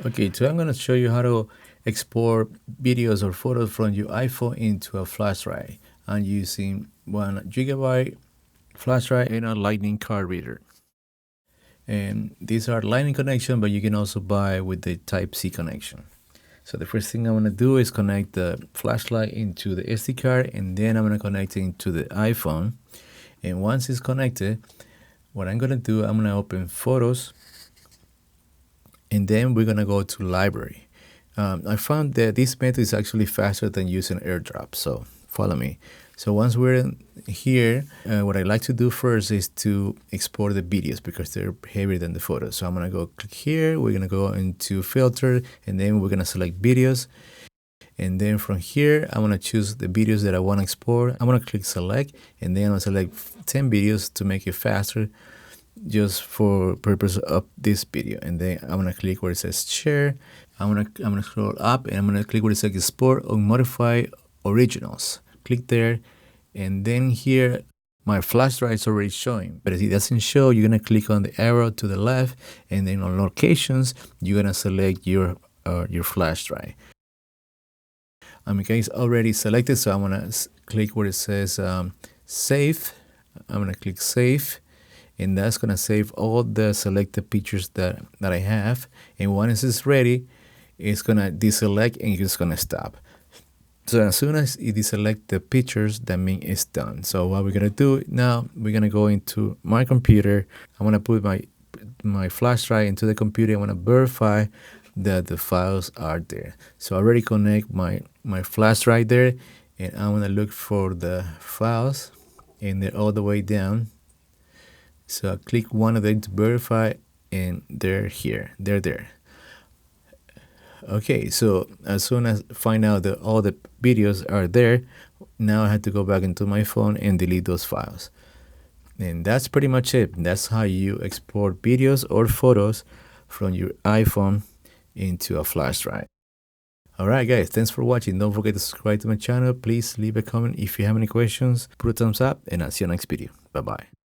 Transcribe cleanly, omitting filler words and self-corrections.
Okay, today I'm going to show you how to export videos or photos from your iPhone into a flash drive. I'm using 1 GB flash drive and a lightning card reader. And these are lightning connection, but you can also buy with the Type-C connection. So the first thing I'm going to do is connect the flashlight into the SD card, and then I'm going to connect it into the iPhone. And once it's connected, what I'm going to do, I'm going to open Photos, and then we're going to go to Library. I found that this method is actually faster than using AirDrop, so follow me. So once we're here, what I like to do first is to export the videos because they're heavier than the photos. So I'm going to go click here, we're going to go into Filter, and then we're going to select Videos. And then from here, I'm going to choose the videos that I want to export. I'm going to click Select, and then I'm going to select 10 videos to make it faster, just for purpose of this video. And then I'm gonna click where it says share. I'm gonna scroll up, and I'm gonna click where it says export or modify originals. Click there, and then here my flash drive is already showing, but if it doesn't show, you're gonna click on the arrow to the left, and then on locations you're gonna select your flash drive. Okay, it's already selected, so I'm gonna click where it says save. I'm gonna click save, and that's gonna save all the selected pictures that I have. And once it's ready, it's gonna deselect and it's gonna stop. So as soon as it deselect the pictures, that means it's done. So what we're gonna do now, we're gonna go into my computer. I'm gonna put my flash drive into the computer. I want to verify that the files are there. So I already connect my flash drive there, and I'm gonna look for the files, and they're all the way down. So I click one of them to verify, and they're here. They're there. Okay, so as soon as I find out that all the videos are there, now I have to go back into my phone and delete those files. And that's pretty much it. That's how you export videos or photos from your iPhone into a flash drive. Alright guys, thanks for watching. Don't forget to subscribe to my channel. Please leave a comment if you have any questions. Put a thumbs up, and I'll see you next video. Bye bye.